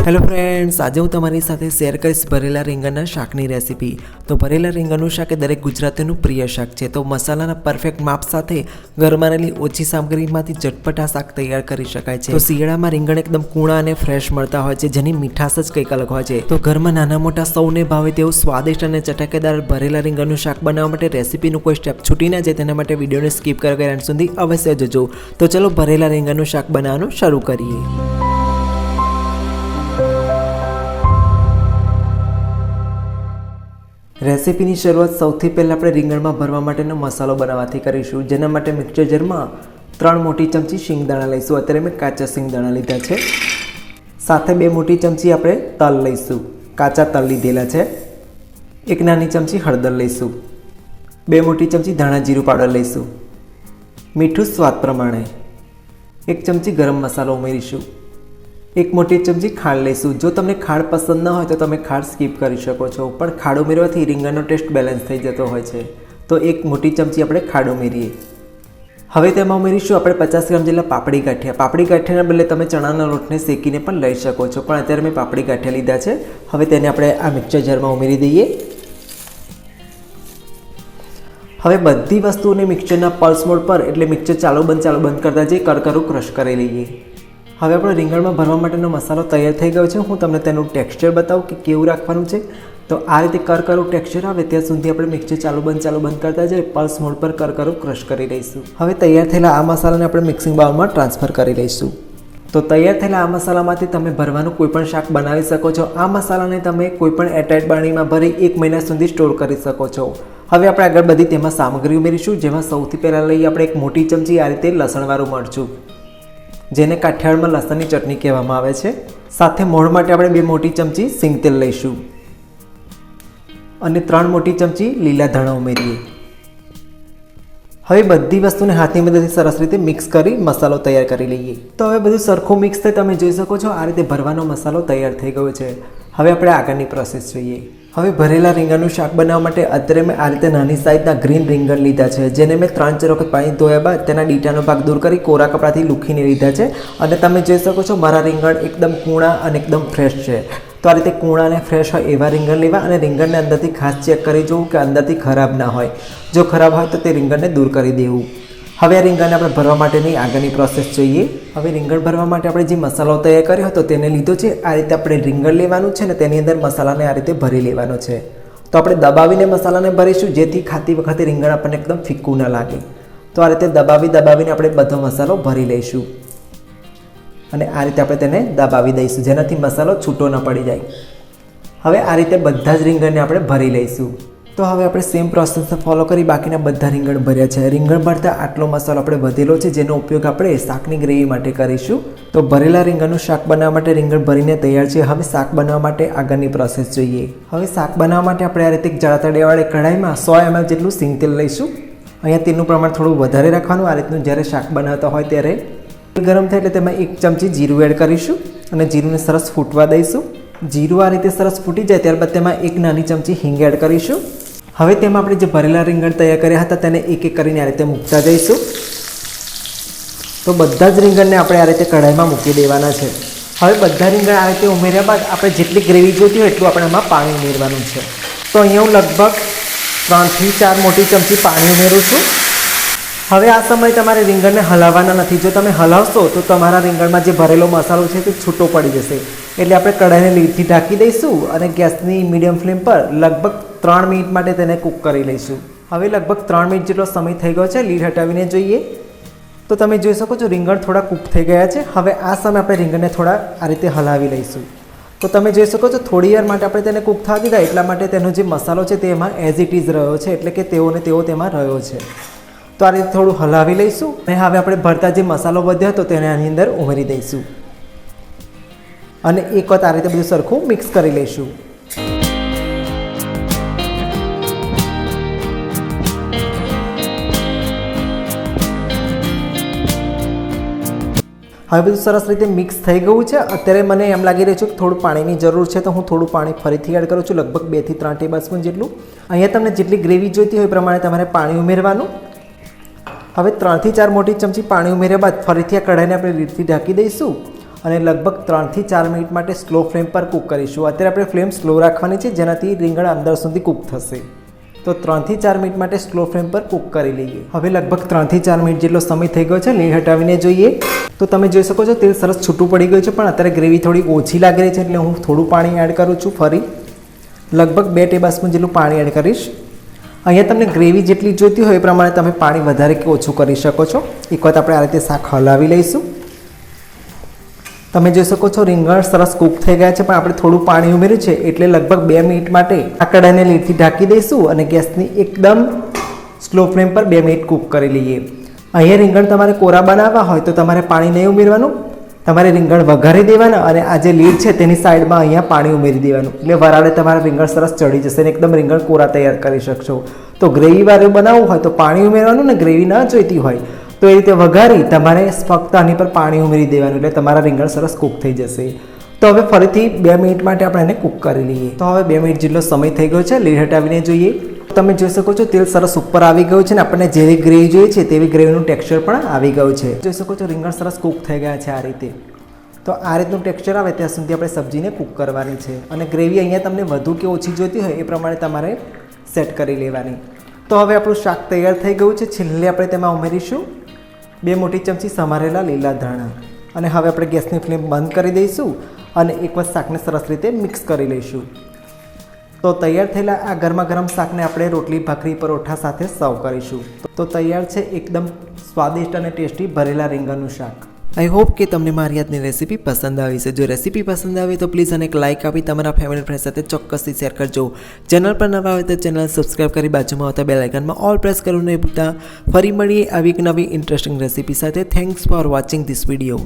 Hello friends, આજે હું તમારી સાથે શેર કરીશ ભરેલા રીંગણના શાકની રેસીપી। તો ભરેલા રીંગણનું શાક એ દરેક ગુજરાતીનું પ્રિય શાક છે। તો મસાલાના પરફેક્ટ માપ સાથે ઘરમાં રહેલી ઓછી સામગ્રીમાંથી ઝટપટ આ શાક તૈયાર કરી શકાય છે। તો શિયાળામાં રીંગણ એકદમ કૂણા અને ફ્રેશ મળતા હોય છે, જેની મીઠાશ જ કંઈક અલગ હોય છે। તો ઘરમાં નાના મોટા સૌને ભાવે તેવું સ્વાદિષ્ટ અને ચટાકેદાર ભરેલા રીંગણનું શાક બનાવવા માટે રેસીપીનું કોઈ સ્ટેપ છૂટી ના જાય તેના માટે વિડીયોને સ્કીપ કરી અંત સુધી અવશ્ય જોજો। તો ચલો ભરેલા રીંગણનું શાક બનાવવાનું શરૂ કરીએ। રેસીપીની શરૂઆત સૌથી પહેલાં આપણે રીંગણમાં ભરવા માટેનો મસાલો બનાવવાથી કરીશું, જેના માટે મિક્સર જારમાં 3 મોટી ચમચી શિંગદાણા લઈશું। અત્યારે મેં કાચા શિંગદાણા લીધા છે। સાથે 2 મોટી ચમચી આપણે તલ લઈશું, કાચા તલ લીધેલા છે। 1 નાની ચમચી હળદર લઈશું। 2 મોટી ચમચી ધાણા જીરું પાવડર લઈશું। મીઠું સ્વાદ પ્રમાણે। 1 ચમચી ગરમ મસાલો ઉમેરીશું। 1 મોટી ચમચી ખાંડ લઈશું। જો તમને ખાંડ પસંદ ન હોય તો તમે ખાંડ સ્કીપ કરી શકો છો, પણ ખાંડ ઉમેરવાથી રીંગણનો ટેસ્ટ બેલેન્સ થઈ જતો હોય છે। તો 1 મોટી ચમચી આપણે ખાંડ ઉમેરીએ। હવે તેમાં ઉમેરીશું આપણે 50 ગ્રામ જેટલા પાપડી ગાંઠિયા। પાપડી ગાંઠિયાના બદલે તમે ચણાના લોટને શેકીને પણ લઈ શકો છો, પણ અત્યારે મેં પાપડી ગાંઠિયા લીધા છે। હવે તેને આપણે આ મિક્સર જારમાં ઉમેરી દઈએ। હવે બધી વસ્તુઓને મિક્સરના પલ્સ મોડ પર એટલે મિક્સર ચાલુ બંધ કરતા જઈ કરકરું ક્રશ કરી લઈએ। હવે આપણો રીંગણમાં ભરવા માટેનો મસાલો તૈયાર થઈ ગયો છે। હું તમને તેનું ટેક્સચર બતાવું કે કેવું રાખવાનું છે। તો આ રીતે કરકરું ટેક્સચર આવે ત્યાં સુધી આપણે મિક્સર ચાલુ બંધ કરતા જઈએ પલ્સ મોડ પર કરકરું ક્રશ કરી લઈશું। હવે તૈયાર થયેલા આ મસાલાને આપણે મિક્સિંગ બાઉલમાં ટ્રાન્સફર કરી લઈશું। તો તૈયાર થયેલા આ મસાલામાંથી તમે ભરવાનું કોઈપણ શાક બનાવી શકો છો। આ મસાલાને તમે કોઈપણ એરટાઇટ બારણીમાં ભરી 1 મહિના સુધી સ્ટોર કરી શકો છો। હવે આપણે આગળ બધી તેમાં સામગ્રી ઉમેરીશું, જેમાં સૌથી પહેલાં લઈએ આપણે 1 મોટી ચમચી આ રીતે લસણવાળું મરચું, જેને કાઠિયાવાડમાં લસણની ચટણી કહેવામાં આવે છે। સાથે મોણ માટે આપણે 2 મોટી ચમચી સિંગ તેલ લઈશું અને 3 મોટી ચમચી લીલા ધાણા ઉમેરીએ। હવે બધી વસ્તુને હાથની મદદથી સરસ રીતે મિક્સ કરી મસાલો તૈયાર કરી લઈએ। તો હવે બધું સરખું મિક્સ થઈ તમે જોઈ શકો છો આ રીતે ભરવાનો મસાલો તૈયાર થઈ ગયો છે। હવે આપણે આગળની પ્રોસેસ જોઈએ। હવે ભરેલા રીંગણનું શાક બનાવવા માટે અત્યારે મેં આ રીતે નાની સાઈઝના ગ્રીન રીંગણ લીધા છે, જેને મેં 3-4 વખત પાણી ધોયા બાદ તેના ડીટાનો ભાગ દૂર કરી કોરા કપડાથી લૂખીને લીધા છે। અને તમે જોઈ શકો છો મારા રીંગણ એકદમ કૂણા અને એકદમ ફ્રેશ છે। તો આ રીતે કૂણા અને ફ્રેશ હોય એવા રીંગણ લેવા અને રીંગણને અંદરથી ખાસ ચેક કરી જોવું કે અંદરથી ખરાબ ના હોય। જો ખરાબ હોય તો તે રીંગણને દૂર કરી દેવું। હવે આ રીંગણને આપણે ભરવા માટેની આગળની પ્રોસેસ જોઈએ। હવે રીંગણ ભરવા માટે આપણે જે મસાલો તૈયાર કર્યો હતો તેને લીધો છે। આ રીતે આપણે રીંગણ લેવાનું છે ને તેની અંદર મસાલાને આ રીતે ભરી લેવાનો છે। તો આપણે દબાવીને મસાલાને ભરીશું, જેથી ખાતી વખતે રીંગણ આપણને એકદમ ફીક્કું ન લાગે। તો આ રીતે દબાવીને આપણે બધો મસાલો ભરી લઈશું અને આ રીતે આપણે તેને દબાવી દઈશું, જેનાથી મસાલો છૂટો ન પડી જાય। હવે આ રીતે બધા જ રીંગણને આપણે ભરી લઈશું। તો હવે આપણે સેમ પ્રોસેસને ફોલો કરી બાકીના બધા રીંગણ ભર્યા છે। રીંગણ ભરતા આટલો મસાલો આપણે વધેલો છે, જેનો ઉપયોગ આપણે શાકની ગ્રેવી માટે કરીશું। તો ભરેલા રીંગણનું શાક બનાવવા માટે રીંગણ ભરીને તૈયાર છે। હવે શાક બનાવવા માટે આગળની પ્રોસેસ જોઈએ। હવે શાક બનાવવા માટે આપણે આ રીતે જાડા તળિયાવાળી કઢાઈમાં 100 ml જેટલું સિંગ તેલ લઈશું। અહીંયા તેલનું પ્રમાણ થોડું વધારે રાખવાનું। આ રીતનું જ્યારે શાક બનાવતા હોય ત્યારે ગરમ થાય એટલે તેમાં 1 ચમચી જીરું એડ કરીશું અને જીરુંને સરસ ફૂટવા દઈશું। જીરું આ રીતે સરસ ફૂટી જાય ત્યારબાદ તેમાં 1 નાની ચમચી હિંગ એડ કરીશું। હવે તેમાં આપણે જે ભરેલા રીંગણ તૈયાર કર્યા હતા તેને એક કરીને આ રીતે મૂકતા જઈશું। તો બધા જ રીંગણને આપણે આ રીતે કઢાઈમાં મૂકી દેવાના છે। હવે બધા રીંગણ આ રીતે ઉમેર્યા બાદ આપણે જેટલી ગ્રેવી જોઈતી હોય એટલું આપણે એમાં પાણી ઉમેરવાનું છે। તો અહીંયા હું લગભગ 3 થી 4 મોટી ચમચી પાણી ઉમેરું છું। હવે આ સમયે તમારે રીંગણને હલાવવાના નથી। જો તમે હલાવશો તો તમારા રીંગણમાં જે ભરેલો મસાલો છે તે છૂટો પડી જશે। એટલે આપણે કઢાઈને લીડથી ઢાંકી દઈશું અને ગેસની મીડિયમ ફ્લેમ પર લગભગ 3 મિનિટ માટે તેને કૂક કરી લઈશું। હવે લગભગ 3 મિનિટ જેટલો સમય થઈ ગયો છે। લીડ હટાવીને જોઈએ તો તમે જોઈ શકો છો રીંગણ થોડા કૂક થઈ ગયા છે। હવે આ સમયે આપણે રીંગણને થોડા આ રીતે હલાવી લઈશું। તો તમે જોઈ શકો છો થોડી વાર માટે આપણે તેને કૂક થવા દીધા, એટલા માટે તેનો જે મસાલો છે તે એમાં એઝ ઇટ ઇઝ રહ્યો છે, એટલે કે તેવો તેમાં રહ્યો છે। તો આ રીતે થોડું હલાવી લઈશું અને હવે આપણે ભરતા જે મસાલો વધ્યો હતો તેને આની અંદર ઉમેરી દઈશું અને એક વખત આ રીતે બધું સરખું મિક્સ કરી લઈશું। હવે બધું સરસ રીતે મિક્સ થઈ ગયું છે। અત્યારે મને એમ લાગી રહ્યું છે કે થોડું પાણીની જરૂર છે, તો હું થોડું પાણી ફરીથી એડ કરું છું, લગભગ 2 થી 3 ટેબલસ્પૂન જેટલું। અહીંયા તમને જેટલી ગ્રેવી જોઈતી હોય એ પ્રમાણે તમારે પાણી ઉમેરવાનું। હવે 3 થી 4 મોટી ચમચી પાણી ઉમેર્યા બાદ ફરીથી આ કઢાઈને આપણે લીડથી ઢાંકી દઈશું અને લગભગ 3 થી 4 મિનિટ માટે સ્લો ફ્લેમ પર કૂક કરીશું. અત્યારે આપણે ફ્લેમ સ્લો રાખવાની છે, જેનાથી રીંગણ અંદર સુધી કૂક થશે. તો 3 થી 4 મિનિટ માટે સ્લો ફ્લેમ પર કૂક કરી લઈએ. હવે લગભગ 3 થી 4 મિનિટ જેટલો સમય થઈ ગયો છે. લીડ હટાવીને જોઈએ તો તમે જોઈ શકો છો તેલ સરસ છૂટું પડી ગયું છે, પણ અત્યારે ગ્રેવી થોડી ઓછી લાગી રહી છે, એટલે હું થોડું પાણી એડ કરું છું. ફરી લગભગ 2 ટેબલસ્પૂન જેટલું પાણી એડ કરીશ. અહીંયા તમને ગ્રેવી જેટલી જોઈતી હોય એ પ્રમાણે તમે પાણી વધારે કે ઓછું કરી શકો છો. એક વખત આપણે આ રીતે શાક હલાવી લઈશું. તમે જોઈ શકો છો રીંગણ સરસ કૂક થઈ ગયા છે, પણ આપણે થોડું પાણી ઉમેર્યું છે, એટલે લગભગ 2 મિનિટ માટે આ કઢાઈને લીડથી ઢાંકી દઈશું અને ગેસની એકદમ સ્લો ફ્લેમ પર 2 મિનિટ કૂક કરી લઈએ. અહીંયા રીંગણ તમારે કોરા બનાવવા હોય તો તમારે પાણી નહીં ઉમેરવાનું, તમારે રીંગણ વઘારી દેવાના અને આ જે લીડ છે તેની સાઈડમાં અહીંયા પાણી ઉમેરી દેવાનું, એટલે વરાળે તમારા રીંગણ સરસ ચડી જશે અને એકદમ રીંગણ કોરા તૈયાર કરી શકશો. તો ગ્રેવીવાળું બનાવવું હોય તો પાણી ઉમેરવાનું, ને ગ્રેવી ના જોઈતી હોય તો એ રીતે વઘારી તમારે ફક્ત આની પર પાણી ઉમેરી દેવાનું, એટલે તમારા રીંગણ સરસ કૂક થઈ જશે. તો હવે ફરીથી 2 મિનિટ માટે આપણે એને કૂક કરી લઈએ. તો હવે 2 મિનિટ જેટલો સમય થઈ ગયો છે. લીડ હટાવીને જોઈએ. તમે જોઈ શકો છો તેલ સરસ ઉપર આવી ગયું છે ને આપણને જેવી ગ્રેવી જોઈએ છે તેવી ગ્રેવીનું ટેક્સચર પણ આવી ગયું છે. જોઈ શકો છો રીંગણ સરસ કૂક થઈ ગયા છે આ રીતે. તો આ રીતનું ટેક્સચર આવે ત્યાં સુધી આપણે સબ્જીને કૂક કરવાની છે, અને ગ્રેવી અહીંયા તમને વધુ કે ઓછી જોઈતી હોય એ પ્રમાણે તમારે સેટ કરી લેવાની. તો હવે આપણું શાક તૈયાર થઈ ગયું છે. છેલ્લે આપણે તેમાં ઉમેરીશું 2 મોટી ચમચી સમારેલા લીલા ધાણા, અને હવે આપણે ગેસની ફ્લેમ બંધ કરી દઈશું અને એક વખત શાકને સરસ રીતે મિક્સ કરી લઈશું. તો તૈયાર થયેલા આ ગરમા ગરમ શાકને આપણે રોટલી, ભાખરી, પરોઠા સાથે સર્વ કરીશું. તો તૈયાર છે એકદમ સ્વાદિષ્ટ અને ટેસ્ટી ભરેલા રીંગણનું શાક. આઈ હોપ કે તમને મારી આજની રેસીપી પસંદ આવી છે. જો રેસીપી પસંદ આવી તો પ્લીઝ અને એક લાઇક આપી તમારા ફેમિલી ફ્રેન્ડ સાથે ચોક્કસથી શેર કરજો. ચેનલ પર નવા હોય તો ચેનલ સબસ્ક્રાઈબ કરી બાજુમાં આવતા બેલ આઇકનમાં ઓલ પ્રેસ કરવું નહીં ભૂલતા. ફરી મળીએ આવી એક નવી ઇન્ટરેસ્ટિંગ રેસીપી સાથે. Thanks for watching this video.